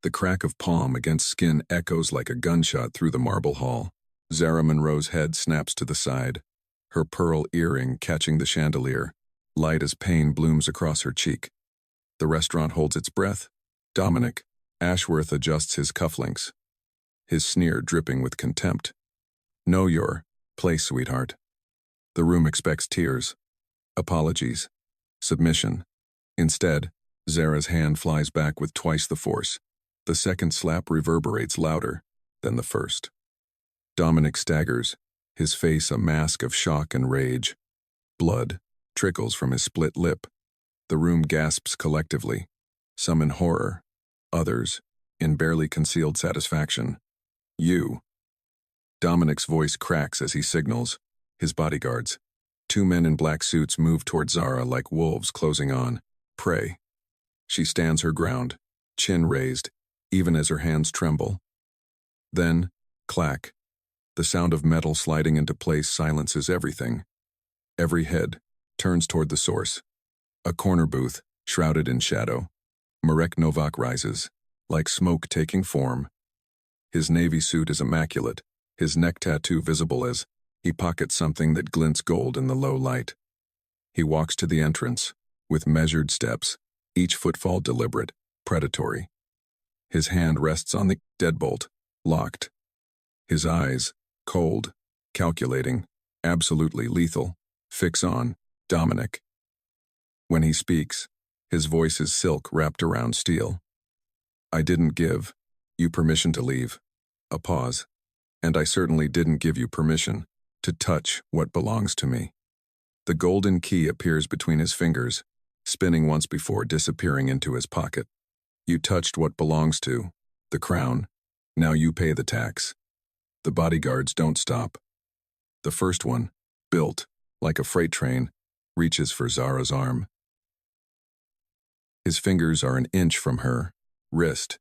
The crack of palm against skin echoes like a gunshot through the marble hall. Zara Monroe's head snaps to the side, her pearl earring catching the chandelier. Light as pain blooms across her cheek. The restaurant holds its breath. Dominic. Ashworth adjusts his cufflinks, his sneer dripping with contempt. Know your place, sweetheart. The room expects tears, apologies, submission. Instead, Zara's hand flies back with twice the force. The second slap reverberates louder than the first. Dominic staggers, his face a mask of shock and rage. Blood trickles from his split lip. The room gasps collectively, some in horror, others in barely concealed satisfaction. You. Dominic's voice cracks as he signals. His bodyguards. Two men in black suits move toward Zara like wolves closing on. Prey. She stands her ground, chin raised, even as her hands tremble. Then, clack. The sound of metal sliding into place silences everything. Every head turns toward the source. A corner booth, shrouded in shadow. Marek Novak rises, like smoke taking form. His navy suit is immaculate, his neck tattoo visible as he pockets something that glints gold in the low light. He walks to the entrance, with measured steps, each footfall deliberate, predatory. His hand rests on the deadbolt, locked. His eyes, cold, calculating, absolutely lethal, fix on Dominic. When he speaks, his voice is silk wrapped around steel. I didn't give you permission to leave. A pause. And I certainly didn't give you permission to touch what belongs to me. The golden key appears between his fingers, spinning once before disappearing into his pocket. You touched what belongs to the crown. Now you pay the tax. The bodyguards don't stop. The first one, built like a freight train, reaches for Zara's arm. His fingers are an inch from her wrist.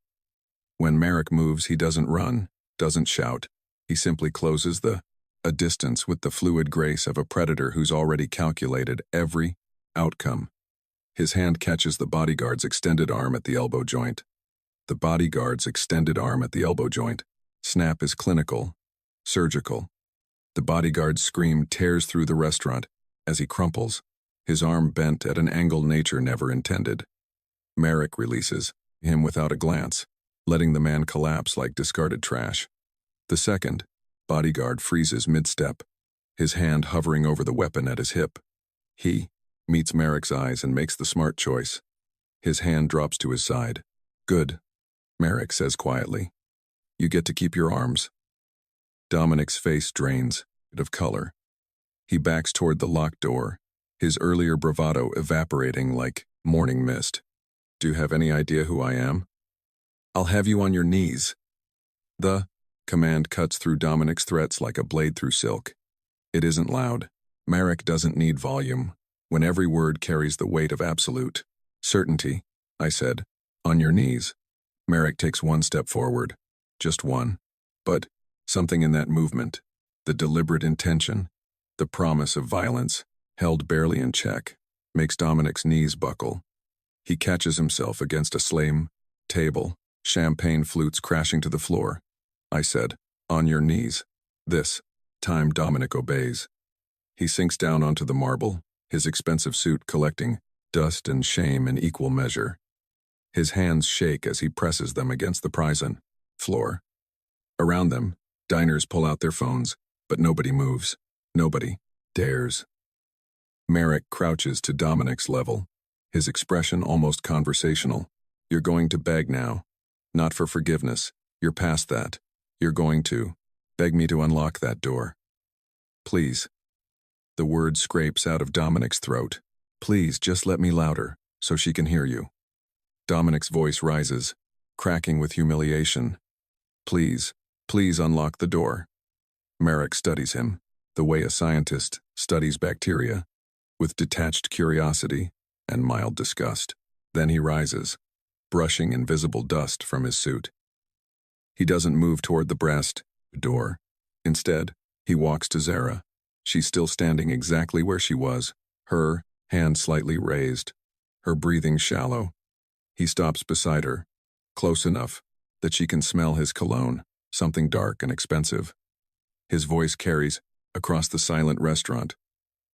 When Marek moves, he doesn't run, doesn't shout. He simply closes a distance with the fluid grace of a predator who's already calculated every outcome. His hand catches the bodyguard's extended arm at the elbow joint. The bodyguard's extended arm at the elbow joint. Snap is clinical, surgical. The bodyguard's scream tears through the restaurant as he crumples, his arm bent at an angle nature never intended. Marek releases him without a glance, letting the man collapse like discarded trash. The second bodyguard freezes mid-step, his hand hovering over the weapon at his hip. He meets Marek's eyes and makes the smart choice. His hand drops to his side. Good, Marek says quietly. You get to keep your arms. Dominic's face drains of color. He backs toward the locked door, his earlier bravado evaporating like morning mist. Do you have any idea who I am? I'll have you on your knees. The command cuts through Dominic's threats like a blade through silk. It isn't loud. Marek doesn't need volume, when every word carries the weight of absolute certainty. I said, on your knees. Marek takes one step forward, just one. But something in that movement, the deliberate intention, the promise of violence, held barely in check, makes Dominic's knees buckle. He catches himself against a slame table, champagne flutes crashing to the floor. I said, on your knees. This time Dominic obeys. He sinks down onto the marble, his expensive suit collecting dust and shame in equal measure. His hands shake as he presses them against the prison floor. Around them, diners pull out their phones, but nobody moves. Nobody dares. Marek crouches to Dominic's level, his expression almost conversational. You're going to beg now. Not for forgiveness. You're past that. You're going to beg me to unlock that door. Please. The word scrapes out of Dominic's throat. Please, just let me louder, so she can hear you. Dominic's voice rises, cracking with humiliation. Please, please unlock the door. Marek studies him, the way a scientist studies bacteria, with detached curiosity and mild disgust. Then he rises, brushing invisible dust from his suit. He doesn't move toward the brass door. Instead, he walks to Zara. She's still standing exactly where she was, her hand slightly raised, her breathing shallow. He stops beside her, close enough that she can smell his cologne, something dark and expensive. His voice carries across the silent restaurant,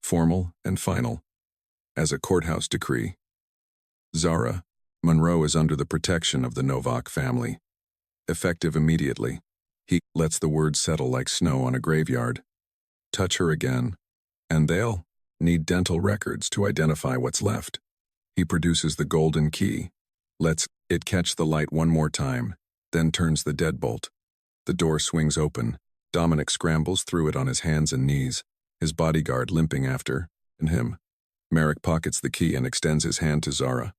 formal and final, as a courthouse decree. Zara, Monroe is under the protection of the Novak family. Effective immediately. He lets the words settle like snow on a graveyard. Touch her again, and they'll need dental records to identify what's left. He produces the golden key, lets it catch the light one more time, then turns the deadbolt. The door swings open. Dominic scrambles through it on his hands and knees, his bodyguard limping after, and him. Merrick pockets the key and extends his hand to Zara.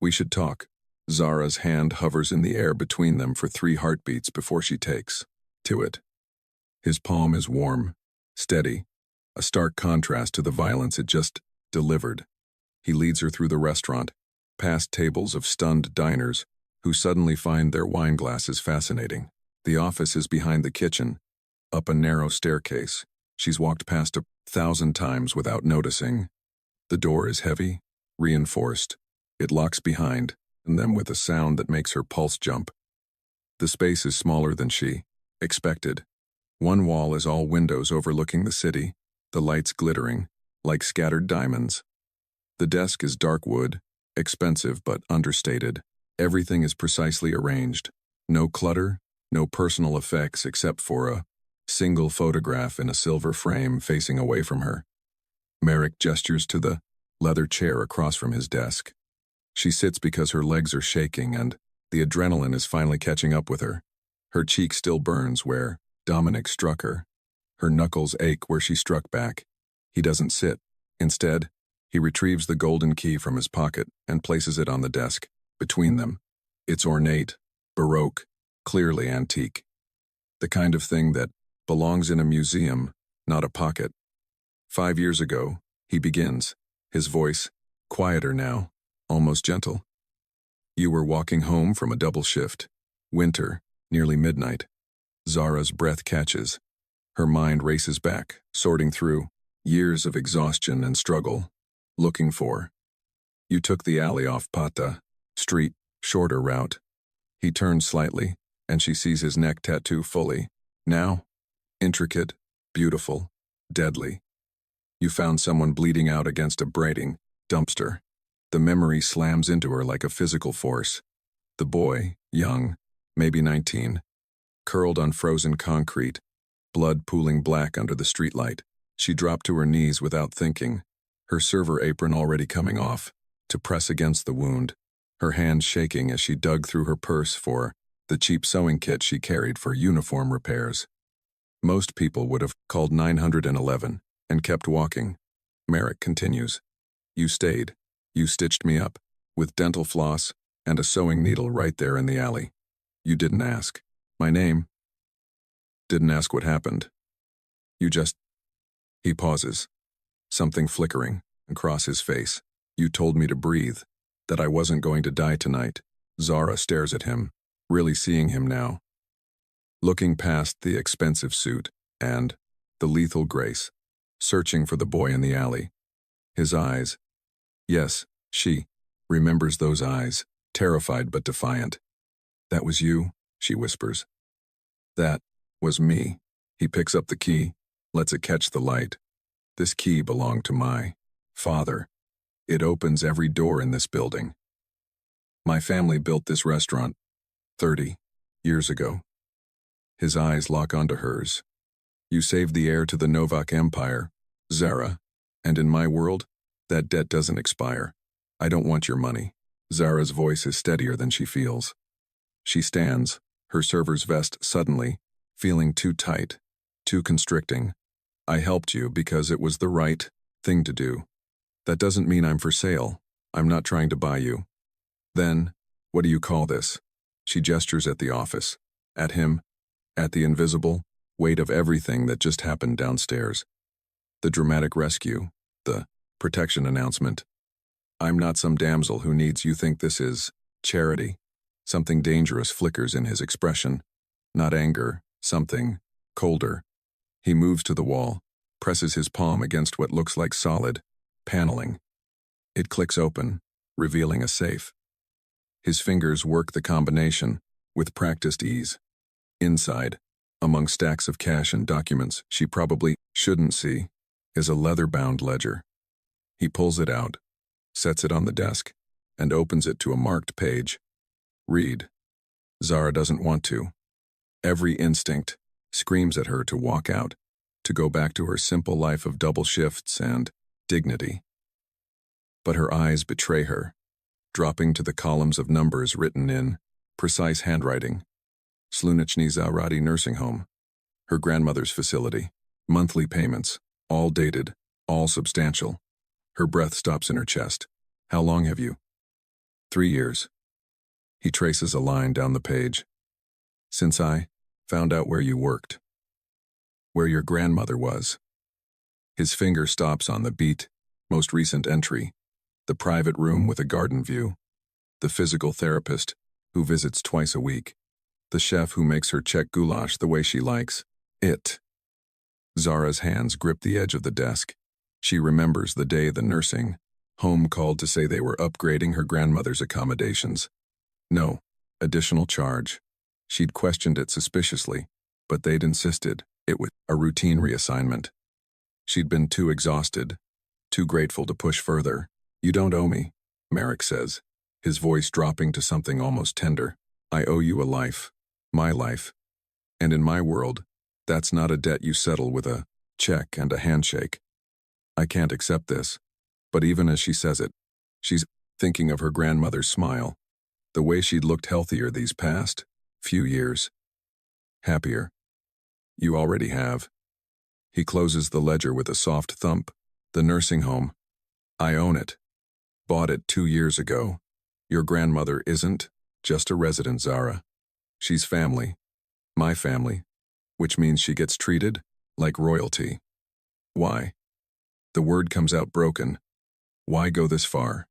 We should talk. Zara's hand hovers in the air between them for 3 heartbeats before she takes to it. His palm is warm, steady, a stark contrast to the violence it just delivered. He leads her through the restaurant, past tables of stunned diners who suddenly find their wine glasses fascinating. The office is behind the kitchen, up a narrow staircase. She's walked past 1,000 times without noticing. The door is heavy, reinforced. It locks behind, and then with a sound that makes her pulse jump. The space is smaller than she expected. One wall is all windows overlooking the city, the lights glittering, like scattered diamonds. The desk is dark wood, expensive but understated. Everything is precisely arranged. No clutter, no personal effects except for a single photograph in a silver frame facing away from her. Merrick gestures to the leather chair across from his desk. She sits because her legs are shaking and the adrenaline is finally catching up with her. Her cheek still burns where Dominic struck her. Her knuckles ache where she struck back. He doesn't sit. Instead, he retrieves the golden key from his pocket and places it on the desk, between them. It's ornate, baroque, clearly antique. The kind of thing that belongs in a museum, not a pocket. 5 years ago, he begins, his voice, quieter now, almost gentle. You were walking home from a double shift. Winter, nearly midnight. Zara's breath catches. Her mind races back, sorting through years of exhaustion and struggle, looking for. You took the alley off Pata Street, shorter route. He turns slightly, and she sees his neck tattoo fully. Now, intricate, beautiful, deadly. You found someone bleeding out against a braiding dumpster. The memory slams into her like a physical force. The boy, young, maybe 19, curled on frozen concrete, blood pooling black under the streetlight. She dropped to her knees without thinking, her server apron already coming off, to press against the wound, her hand shaking as she dug through her purse for the cheap sewing kit she carried for uniform repairs. Most people would have called 911 and kept walking. Merrick continues. You stayed. You stitched me up, with dental floss and a sewing needle right there in the alley. You didn't ask. My name. Didn't ask what happened. You just... He pauses, something flickering across his face. You told me to breathe, that I wasn't going to die tonight. Zara stares at him, really seeing him now. Looking past the expensive suit and the lethal grace, searching for the boy in the alley. His eyes. Yes, she remembers those eyes, terrified but defiant. That was you, she whispers. That was me. He picks up the key, lets it catch the light. This key belonged to my father. It opens every door in this building. My family built this restaurant 30 years ago. His eyes lock onto hers. You saved the heir to the Novak Empire, Zara, and in my world, that debt doesn't expire. I don't want your money. Zara's voice is steadier than she feels. She stands, her server's vest suddenly, feeling too tight, too constricting. I helped you because it was the right thing to do. That doesn't mean I'm for sale. I'm not trying to buy you. Then, what do you call this? She gestures at the office, at him, at the invisible weight of everything that just happened downstairs. The dramatic rescue, the protection announcement. I'm not some damsel who needs you think this is charity. Something dangerous flickers in his expression. Not anger, something colder. He moves to the wall, presses his palm against what looks like solid paneling. It clicks open, revealing a safe. His fingers work the combination, with practiced ease. Inside, among stacks of cash and documents she probably shouldn't see, is a leather-bound ledger. He pulls it out, sets it on the desk, and opens it to a marked page. Read. Zara doesn't want to. Every instinct screams at her to walk out, to go back to her simple life of double shifts and dignity. But her eyes betray her, dropping to the columns of numbers written in precise handwriting. Slunechny Zaradi Nursing Home, her grandmother's facility, monthly payments, all dated, all substantial. Her breath stops in her chest. How long have you? 3 years. He traces a line down the page. Since I found out where you worked. Where your grandmother was. His finger stops on the beat, most recent entry. The private room with a garden view. The physical therapist, who visits twice a week. The chef who makes her check goulash the way she likes. It. Zara's hands grip the edge of the desk. She remembers the day the nursing home called to say they were upgrading her grandmother's accommodations. No, additional charge. She'd questioned it suspiciously, but they'd insisted it was a routine reassignment. She'd been too exhausted, too grateful to push further. You don't owe me, Merrick says, his voice dropping to something almost tender. I owe you a life. My life. And in my world, that's not a debt you settle with a check and a handshake. I can't accept this. But even as she says it, she's thinking of her grandmother's smile, the way she'd looked healthier these past few years. Happier. You already have. He closes the ledger with a soft thump. The nursing home. I own it. Bought it 2 years ago. Your grandmother isn't just a resident, Zara. She's family. My family. Which means she gets treated like royalty. Why? The word comes out broken. Why go this far?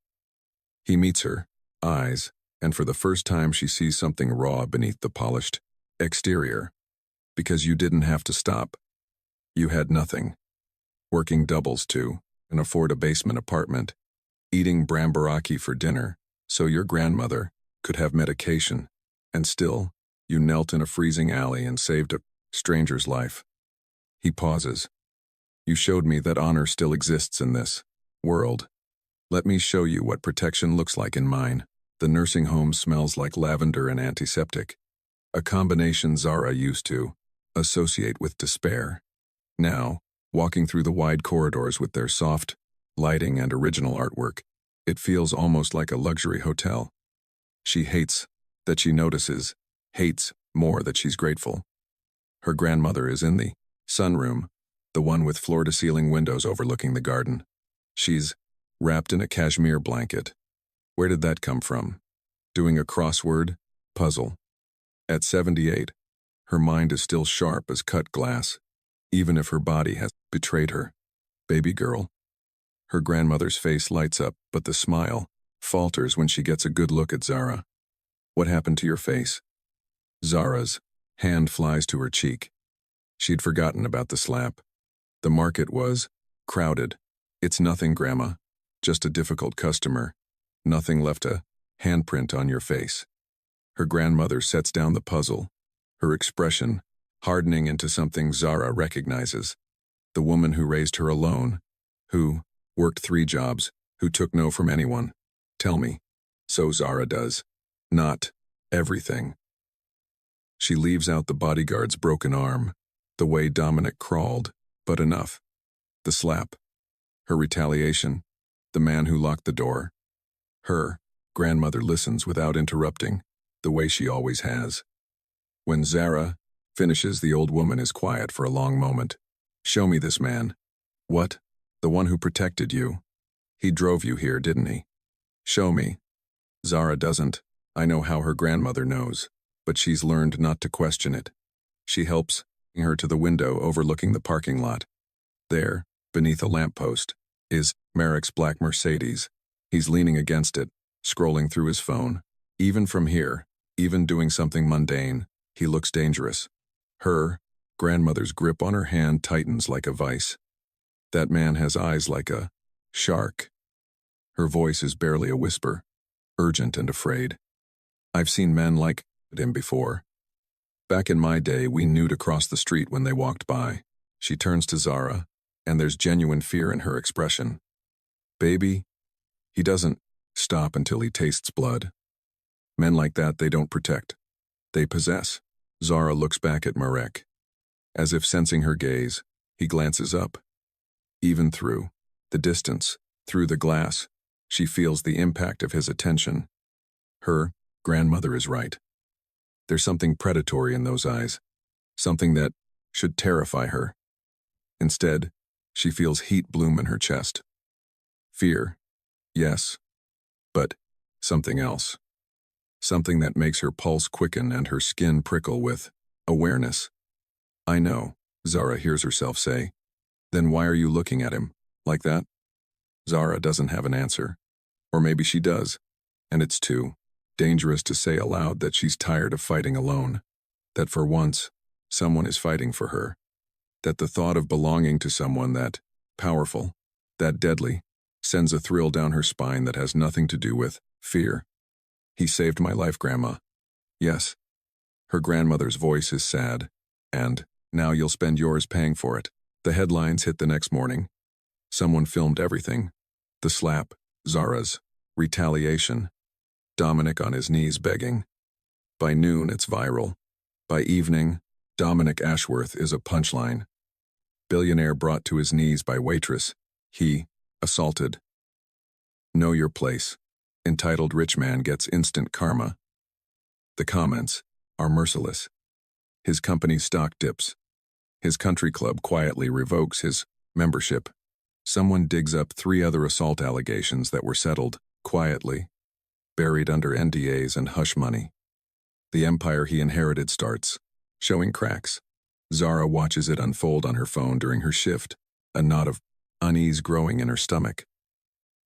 He meets her eyes, and for the first time she sees something raw beneath the polished exterior. Because you didn't have to stop. You had nothing. Working doubles too, and afford a basement apartment. Eating brambaraki for dinner, so your grandmother could have medication. And still, you knelt in a freezing alley and saved a stranger's life. He pauses. You showed me that honor still exists in this world. Let me show you what protection looks like in mine. The nursing home smells like lavender and antiseptic. A combination Zara used to associate with despair. Now, walking through the wide corridors with their soft lighting and original artwork, it feels almost like a luxury hotel. She hates that she notices, hates more that she's grateful. Her grandmother is in the sunroom, the one with floor-to-ceiling windows overlooking the garden. She's wrapped in a cashmere blanket. Where did that come from? Doing a crossword puzzle. At 78, her mind is still sharp as cut glass, even if her body has betrayed her. Baby girl. Her grandmother's face lights up, but the smile falters when she gets a good look at Zara. What happened to your face? Zara's hand flies to her cheek. She'd forgotten about the slap. The market was crowded. It's nothing, Grandma. Just a difficult customer. Nothing left a handprint on your face. Her grandmother sets down the puzzle, her expression hardening into something Zara recognizes. The woman who raised her alone, who worked 3 jobs, who took no from anyone. Tell me. So Zara does. Not everything. She leaves out the bodyguard's broken arm, the way Dominic crawled, but enough. The slap. Her retaliation. The man who locked the door. Her grandmother listens without interrupting, the way she always has. When Zara finishes, the old woman is quiet for a long moment. Show me this man. What? The one who protected you. He drove you here, didn't he? Show me. Zara doesn't. I know how her grandmother knows, but she's learned not to question it. She helps her to the window overlooking the parking lot. There, beneath a lamppost, is Merrick's black Mercedes. He's leaning against it, scrolling through his phone. Even from here, even doing something mundane, he looks dangerous. Her grandmother's grip on her hand tightens like a vice. That man has eyes like a shark. Her voice is barely a whisper, urgent and afraid. I've seen men like him before. Back in my day, we knew to cross the street when they walked by. She turns to Zara, and there's genuine fear in her expression. Baby, he doesn't stop until he tastes blood. Men like that, they don't protect. They possess. Zara looks back at Marek. As if sensing her gaze, he glances up. Even through the distance, through the glass, she feels the impact of his attention. Her grandmother is right. There's something predatory in those eyes, something that should terrify her. Instead, she feels heat bloom in her chest. Fear, yes, but something else. Something that makes her pulse quicken and her skin prickle with awareness. I know, Zara hears herself say. Then why are you looking at him, like that? Zara doesn't have an answer. Or maybe she does, and it's too dangerous to say aloud that she's tired of fighting alone. That for once, someone is fighting for her. That the thought of belonging to someone that powerful, that deadly, sends a thrill down her spine that has nothing to do with fear. He saved my life, Grandma. Yes. Her grandmother's voice is sad, and now you'll spend yours paying for it. The headlines hit the next morning. Someone filmed everything. The slap, Zara's retaliation. Dominic on his knees begging. By noon, it's viral. By evening, Dominic Ashworth is a punchline. Billionaire brought to his knees by waitress. He, assaulted. Know your place. Entitled rich man gets instant karma. The comments are merciless. His company's stock dips. His country club quietly revokes his membership. Someone digs up 3 other assault allegations that were settled, quietly, buried under NDAs and hush money. The empire he inherited starts, showing cracks. Zara watches it unfold on her phone during her shift, a knot of unease growing in her stomach.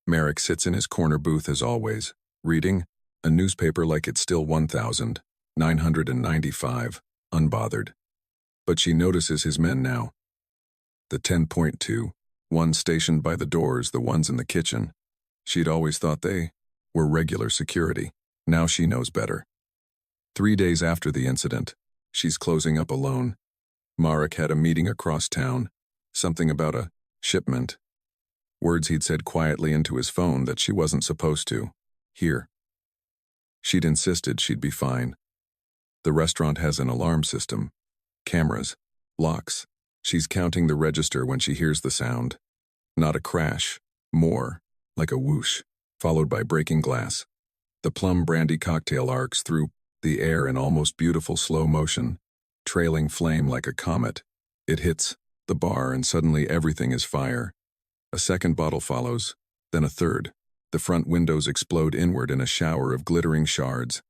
Marek sits in his corner booth as always, reading a newspaper like it's still 1995, unbothered. But she notices his men now. The 10.2, one stationed by the doors, the ones in the kitchen. She'd always thought they were regular security. Now she knows better. 3 days after the incident, she's closing up alone. Marek had a meeting across town, something about a shipment. Words he'd said quietly into his phone that she wasn't supposed to hear. She'd insisted she'd be fine. The restaurant has an alarm system, cameras, locks. She's counting the register when she hears the sound. Not a crash, more like a whoosh, followed by breaking glass. The plum brandy cocktail arcs through the air in almost beautiful slow motion, trailing flame like a comet. It hits the bar and suddenly everything is fire. A second bottle follows, then a third. The front windows explode inward in a shower of glittering shards.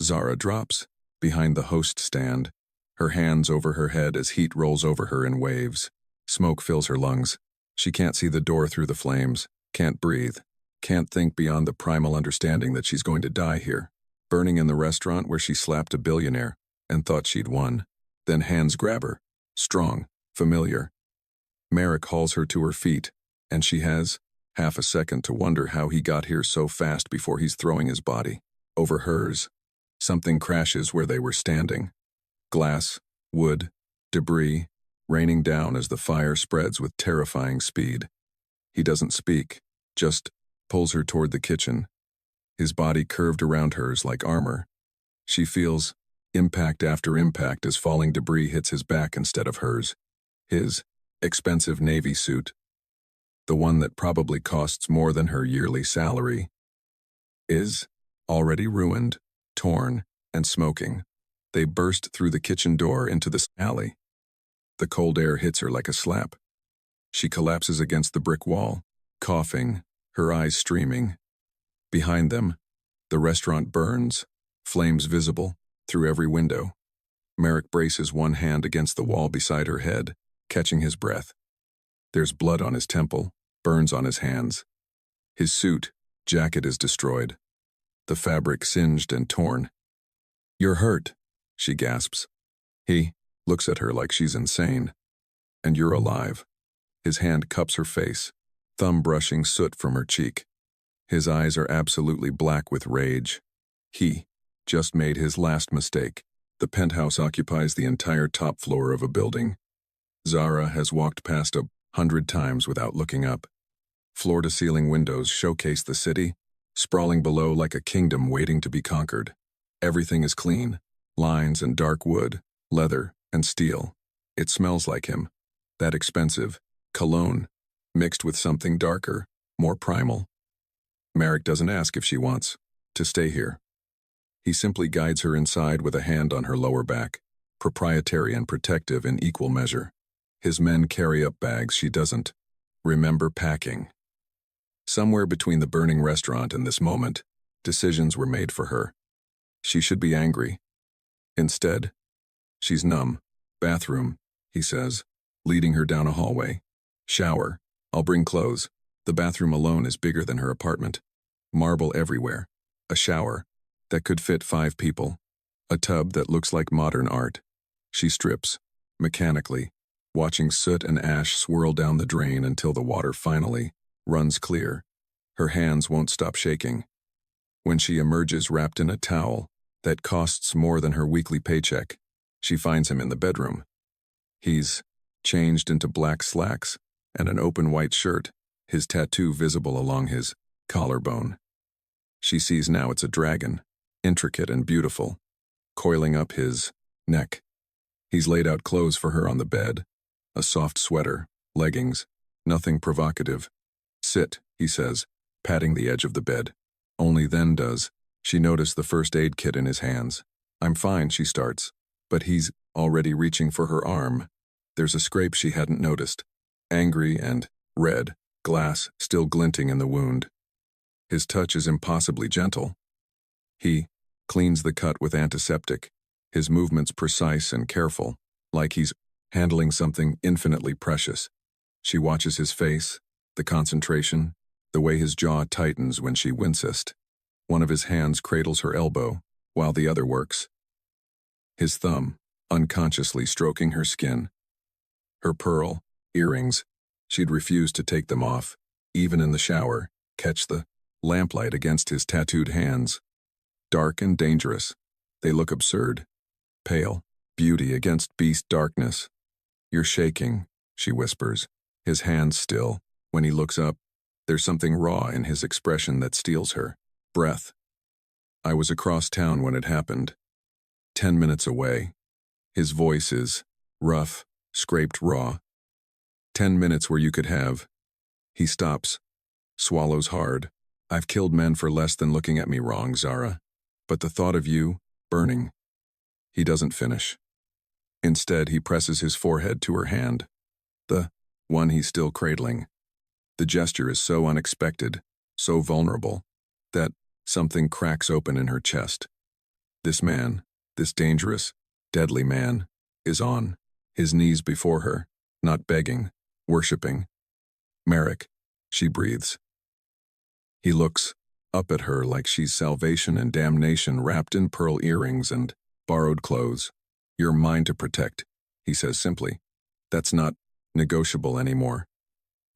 Zara drops behind the host stand, her hands over her head as heat rolls over her in waves. Smoke fills her lungs. She can't see the door through the flames, can't breathe, can't think beyond the primal understanding that she's going to die here. Burning in the restaurant where she slapped a billionaire and thought she'd won. Then hands grab her, strong, familiar. Marek hauls her to her feet, and she has half a second to wonder how he got here so fast before he's throwing his body over hers. Something crashes where they were standing. Glass, wood, debris, raining down as the fire spreads with terrifying speed. He doesn't speak, just pulls her toward the kitchen. His body curved around hers like armor. She feels impact after impact as falling debris hits his back instead of hers. His expensive navy suit, the one that probably costs more than her yearly salary, is already ruined, torn, and smoking. They burst through the kitchen door into the alley. The cold air hits her like a slap. She collapses against the brick wall, coughing, her eyes streaming. Behind them, the restaurant burns, flames visible through every window. Marek braces one hand against the wall beside her head, catching his breath. There's blood on his temple, burns on his hands. His suit, jacket is destroyed. The fabric singed and torn. "You're hurt," she gasps. He looks at her like she's insane. "And you're alive." His hand cups her face, thumb brushing soot from her cheek. His eyes are absolutely black with rage. He just made his last mistake. The penthouse occupies the entire top floor of a building. Zara has walked past 100 times without looking up. Floor-to-ceiling windows showcase the city, sprawling below like a kingdom waiting to be conquered. Everything is clean, lines and dark wood, leather and steel. It smells like him. That expensive cologne, mixed with something darker, more primal. Merrick doesn't ask if she wants to stay here. He simply guides her inside with a hand on her lower back, proprietary and protective in equal measure. His men carry up bags she doesn't remember packing. Somewhere between the burning restaurant and this moment, decisions were made for her. She should be angry. Instead, she's numb. Bathroom, he says, leading her down a hallway. Shower. I'll bring clothes. The bathroom alone is bigger than her apartment. Marble everywhere. A shower that could fit 5 people. A tub that looks like modern art. She strips, mechanically, watching soot and ash swirl down the drain until the water finally runs clear. Her hands won't stop shaking. When she emerges wrapped in a towel that costs more than her weekly paycheck, she finds him in the bedroom. He's changed into black slacks and an open white shirt, his tattoo visible along his collarbone. She sees now it's a dragon, intricate and beautiful, coiling up his neck. He's laid out clothes for her on the bed, a soft sweater, leggings, nothing provocative. Sit, he says, patting the edge of the bed. Only then does she notice the first aid kit in his hands. I'm fine, she starts, but he's already reaching for her arm. There's a scrape she hadn't noticed, angry and red, glass still glinting in the wound. His touch is impossibly gentle. He cleans the cut with antiseptic, his movements precise and careful, like he's handling something infinitely precious. She watches his face, the concentration, the way his jaw tightens when she winces. One of his hands cradles her elbow, while the other works. His thumb, unconsciously stroking her skin. Her pearl earrings, she'd refuse to take them off, even in the shower, catch the lamplight against his tattooed hands. Dark and dangerous. They look absurd. Pale, beauty against beast darkness. You're shaking, she whispers, his hands still. When he looks up, there's something raw in his expression that steals her breath. I was across town when it happened. 10 minutes away. His voice is rough, scraped raw. 10 minutes where you could have. He stops, swallows hard. I've killed men for less than looking at me wrong, Zara. But the thought of you, burning. He doesn't finish. Instead, he presses his forehead to her hand. The one he's still cradling. The gesture is so unexpected, so vulnerable, that something cracks open in her chest. This man, this dangerous, deadly man, is on his knees before her, not begging, worshipping. Merrick, she breathes. He looks up at her like she's salvation and damnation wrapped in pearl earrings and borrowed clothes. You're mine to protect, he says simply. That's not negotiable anymore.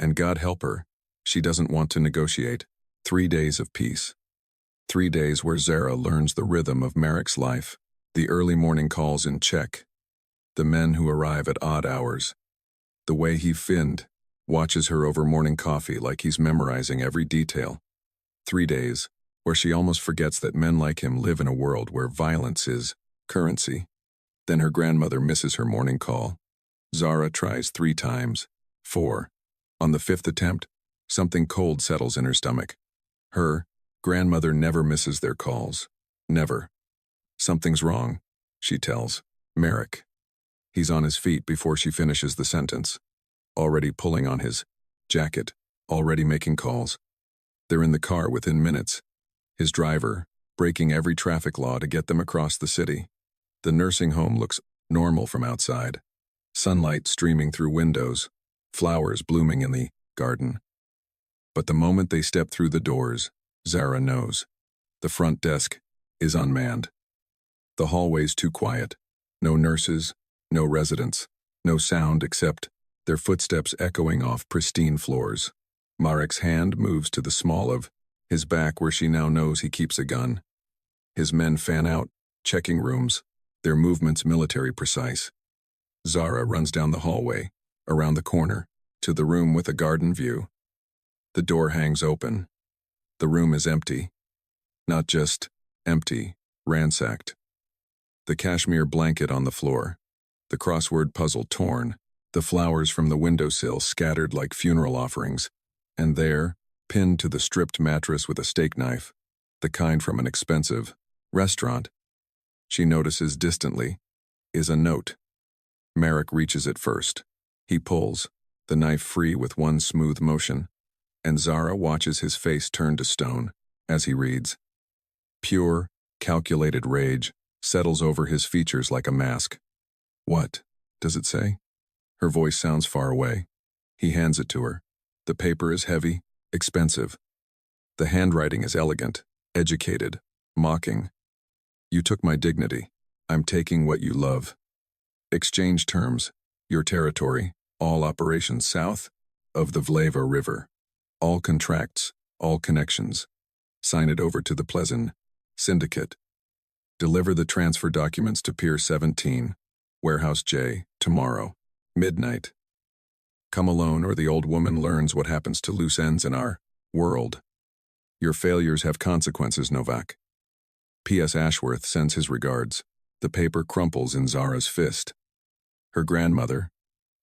And God help her, she doesn't want to negotiate. 3 days of peace. 3 days where Zara learns the rhythm of Merrick's life, the early morning calls in check, the men who arrive at odd hours, the way he finned, watches her over morning coffee like he's memorizing every detail. 3 days where she almost forgets that men like him live in a world where violence is currency. Then her grandmother misses her morning call. Zara tries 3 times, 4. On the 5th attempt, something cold settles in her stomach. Her grandmother never misses their calls. Never. Something's wrong, she tells Merrick. He's on his feet before she finishes the sentence. Already pulling on his jacket, already making calls. They're in the car within minutes. His driver, breaking every traffic law to get them across the city. The nursing home looks normal from outside. Sunlight streaming through windows. Flowers blooming in the garden. But the moment they step through the doors, Zara knows. The front desk is unmanned. The hallway's too quiet. No nurses, no residents, no sound except their footsteps echoing off pristine floors. Marek's hand moves to the small of his back where she now knows he keeps a gun. His men fan out, checking rooms, their movements military precise. Zara runs down the hallway, around the corner, to the room with a garden view. The door hangs open. The room is empty. Not just empty, ransacked. The cashmere blanket on the floor, the crossword puzzle torn, the flowers from the windowsill scattered like funeral offerings, and there, pinned to the stripped mattress with a steak knife, the kind from an expensive restaurant, she notices distantly, is a note. Merrick reaches it first. He pulls, the knife free with one smooth motion, and Zara watches his face turn to stone as he reads. Pure, calculated rage settles over his features like a mask. What does it say? Her voice sounds far away. He hands it to her. The paper is heavy, expensive. The handwriting is elegant, educated, mocking. You took my dignity. I'm taking what you love. Exchange terms, your territory, all operations south of the Vleva River. All contracts, all connections. Sign it over to the Pleasant Syndicate. Deliver the transfer documents to Pier 17, Warehouse J, tomorrow, midnight. Come alone or the old woman learns what happens to loose ends in our world. Your failures have consequences, Novak. P.S. Ashworth sends his regards. The paper crumples in Zara's fist. Her grandmother,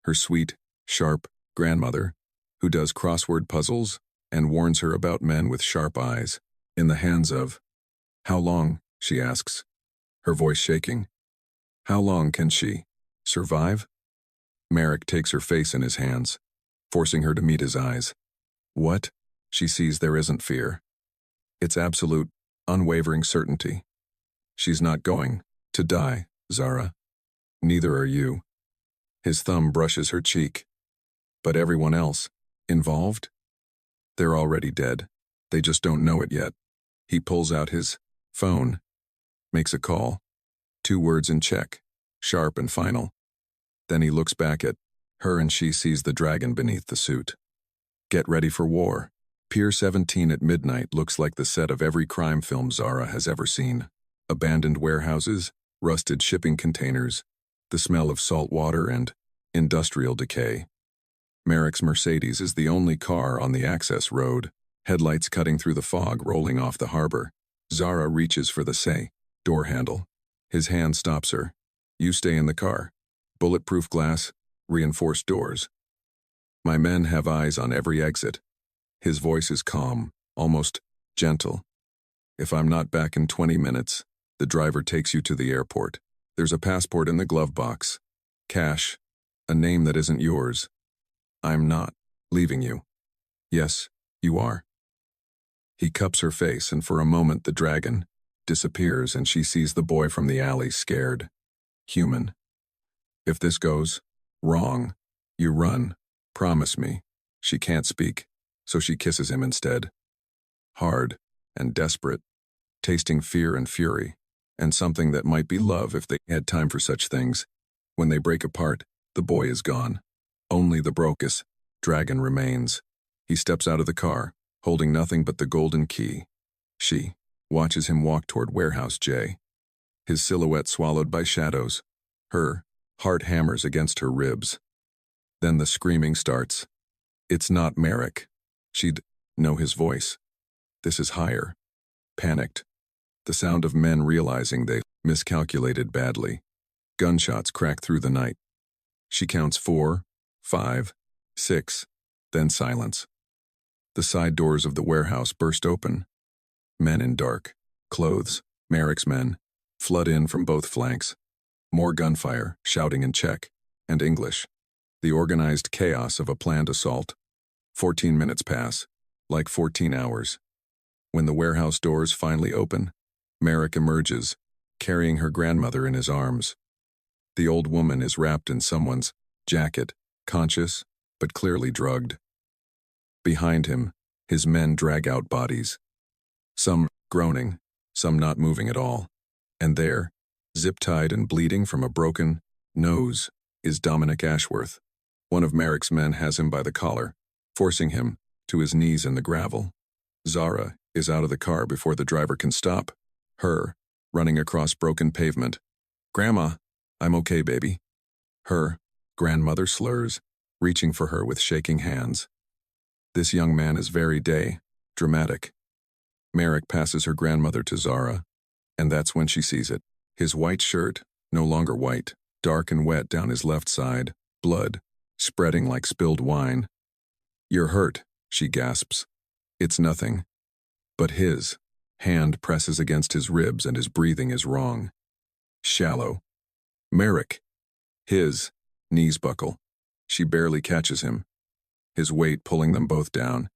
her sweet, sharp grandmother, who does crossword puzzles and warns her about men with sharp eyes, in the hands of. How long, she asks, her voice shaking. How long can she survive? Merrick takes her face in his hands, forcing her to meet his eyes. What? She sees there isn't fear. It's absolute, unwavering certainty. She's not going to die, Zara. Neither are you. His thumb brushes her cheek. But everyone else, involved? They're already dead. They just don't know it yet. He pulls out his phone, makes a call. 2 words in check, sharp and final. Then he looks back at her and she sees the dragon beneath the suit. Get ready for war. Pier 17 at midnight looks like the set of every crime film Zara has ever seen. Abandoned warehouses, rusted shipping containers, the smell of salt water and industrial decay. Merrick's Mercedes is the only car on the access road, headlights cutting through the fog rolling off the harbor. Zara reaches for the door handle. His hand stops her. You stay in the car. Bulletproof glass, reinforced doors. My men have eyes on every exit. His voice is calm, almost gentle. If I'm not back in 20 minutes, the driver takes you to the airport. There's a passport in the glove box. Cash, a name that isn't yours. I'm not leaving you. Yes, you are. He cups her face and for a moment the dragon disappears and she sees the boy from the alley scared. Human. If this goes wrong, you run. Promise me. She can't speak, so she kisses him instead. Hard and desperate, tasting fear and fury, and something that might be love if they had time for such things. When they break apart, the boy is gone. Only the Brocus dragon remains. He steps out of the car, holding nothing but the golden key. She watches him walk toward Warehouse J, his silhouette swallowed by shadows. Her heart hammers against her ribs. Then the screaming starts. It's not Merrick. She'd know his voice. This is higher. Panicked. The sound of men realizing they miscalculated badly. Gunshots crack through the night. She counts 4, 5, 6, then silence. The side doors of the warehouse burst open. Men in dark clothes, Merrick's men, flood in from both flanks. More gunfire, shouting in Czech and English. The organized chaos of a planned assault. 14 minutes pass, like 14 hours. When the warehouse doors finally open, Merrick emerges, carrying her grandmother in his arms. The old woman is wrapped in someone's jacket, conscious, but clearly drugged. Behind him, his men drag out bodies. Some groaning, some not moving at all. And there, zip-tied and bleeding from a broken nose, is Dominic Ashworth. One of Merrick's men has him by the collar, forcing him to his knees in the gravel. Zara is out of the car before the driver can stop her running across broken pavement. "Grandma, I'm okay, baby." Her grandmother slurs, reaching for her with shaking hands. This young man is very dramatic. Merrick passes her grandmother to Zara, and that's when she sees it. His white shirt, no longer white, dark and wet down his left side, blood, spreading like spilled wine. "You're hurt," she gasps. "It's nothing." But his hand presses against his ribs and his breathing is wrong. Shallow. "Merrick." His knees buckle. She barely catches him, his weight pulling them both down.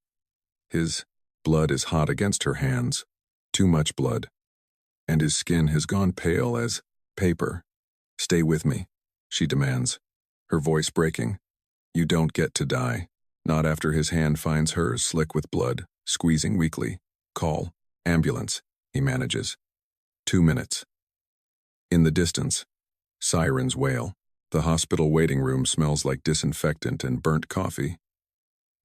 His blood is hot against her hands, too much blood, and his skin has gone pale as paper. "Stay with me," she demands, her voice breaking. "You don't get to die." Not after his hand finds hers slick with blood, squeezing weakly. "Call ambulance," he manages. 2 minutes. In the distance, sirens wail. The hospital waiting room smells like disinfectant and burnt coffee.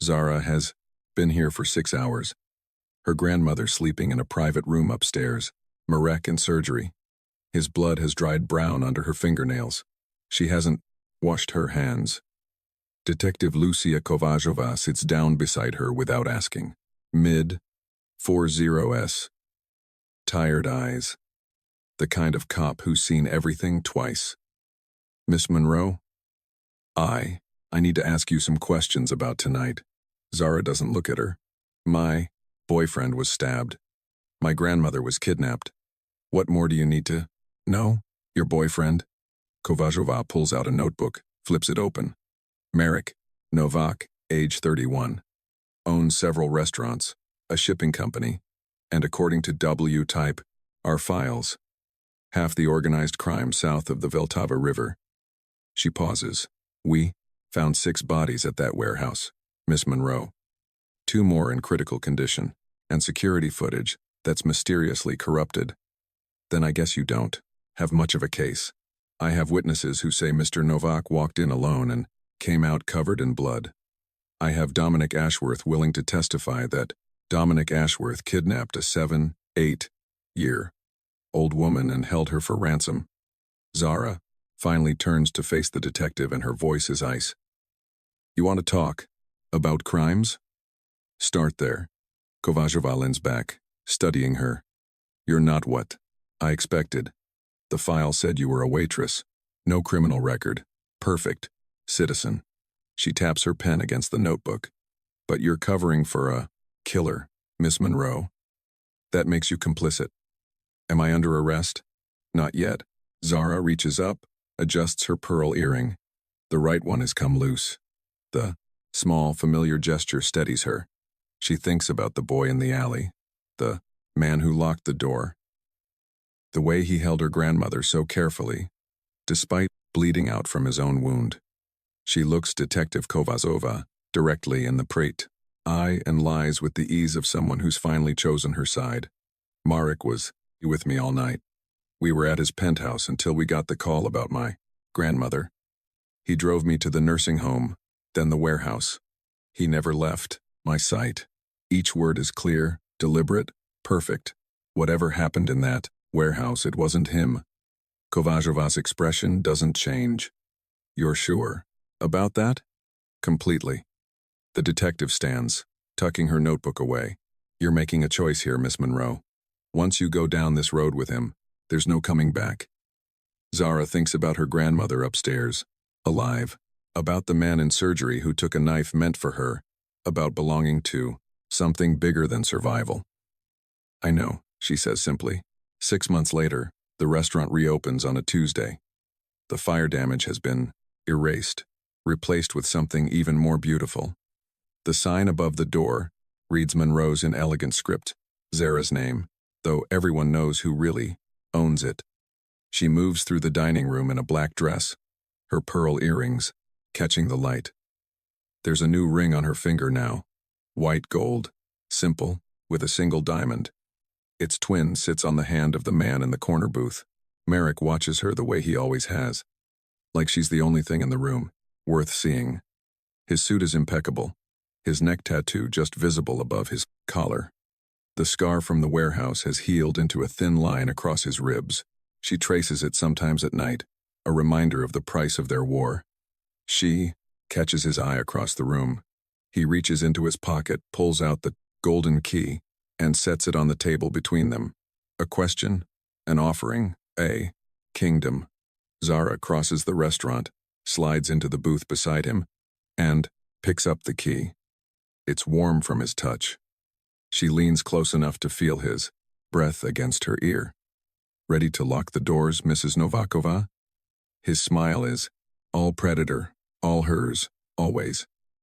Zara has been here for 6 hours. Her grandmother sleeping in a private room upstairs. Marek in surgery. His blood has dried brown under her fingernails. She hasn't washed her hands. Detective Lucia Kovajova sits down beside her without asking. Mid-40s. Tired eyes. The kind of cop who's seen everything twice. "Miss Monroe? I need to ask you some questions about tonight." Zara doesn't look at her. "My boyfriend was stabbed. My grandmother was kidnapped. What more do you need to know? Your boyfriend?" Kovajova pulls out a notebook, flips it open. "Marek Novak, age 31. Owns several restaurants, a shipping company, and according to W-Type, our files, half the organized crime south of the Vltava River." She pauses. "We found 6 bodies at that warehouse, Miss Monroe. 2 more in critical condition, and security footage that's mysteriously corrupted. Then I guess you don't have much of a case. I have witnesses who say Mr. Novak walked in alone and came out covered in blood. I have Dominic Ashworth willing to testify that Dominic Ashworth kidnapped a 7-8-year-old woman and held her for ransom." Zara finally turns to face the detective and her voice is ice. "You want to talk about crimes?" "Start there." Kovajova leans back, studying her. "You're not what I expected. The file said you were a waitress. No criminal record. Perfect. Citizen." She taps her pen against the notebook. "But you're covering for a killer, Miss Monroe. That makes you complicit. Am I under arrest?" "Not yet." Zara reaches up, adjusts her pearl earring. The right one has come loose. The small, familiar gesture steadies her. She thinks about the boy in the alley, the man who locked the door, the way he held her grandmother so carefully, despite bleeding out from his own wound. She looks Detective Kovajova directly in the prate eye and lies with the ease of someone who's finally chosen her side. "Marek was with me all night. We were at his penthouse until we got the call about my grandmother. He drove me to the nursing home, then the warehouse. He never left my sight. Each word is clear, deliberate, perfect. Whatever happened in that warehouse, it wasn't him." Kovajova's expression doesn't change. "You're sure about that?" "Completely." The detective stands, tucking her notebook away. "You're making a choice here, Miss Monroe. Once you go down this road with him, there's no coming back." Zara thinks about her grandmother upstairs, alive, about the man in surgery who took a knife meant for her, about belonging to something bigger than survival. "I know," she says simply. 6 months later, the restaurant reopens on a Tuesday. The fire damage has been erased, replaced with something even more beautiful. The sign above the door reads Monroe's in elegant script, Zara's name, though everyone knows who really owns it. She moves through the dining room in a black dress, her pearl earrings catching the light. There's a new ring on her finger now, white gold, simple, with a single diamond. Its twin sits on the hand of the man in the corner booth. Marek watches her the way he always has, like she's the only thing in the room, worth seeing. His suit is impeccable, his neck tattoo just visible above his collar. The scar from the warehouse has healed into a thin line across his ribs. She traces it sometimes at night, a reminder of the price of their war. She catches his eye across the room. He reaches into his pocket, pulls out the golden key, and sets it on the table between them. A question, an offering, a kingdom. Zara crosses the restaurant, slides into the booth beside him, and picks up the key. It's warm from his touch. She leans close enough to feel his breath against her ear. Ready to lock the doors, Mrs. Novakova? His smile is all predator, all hers, always.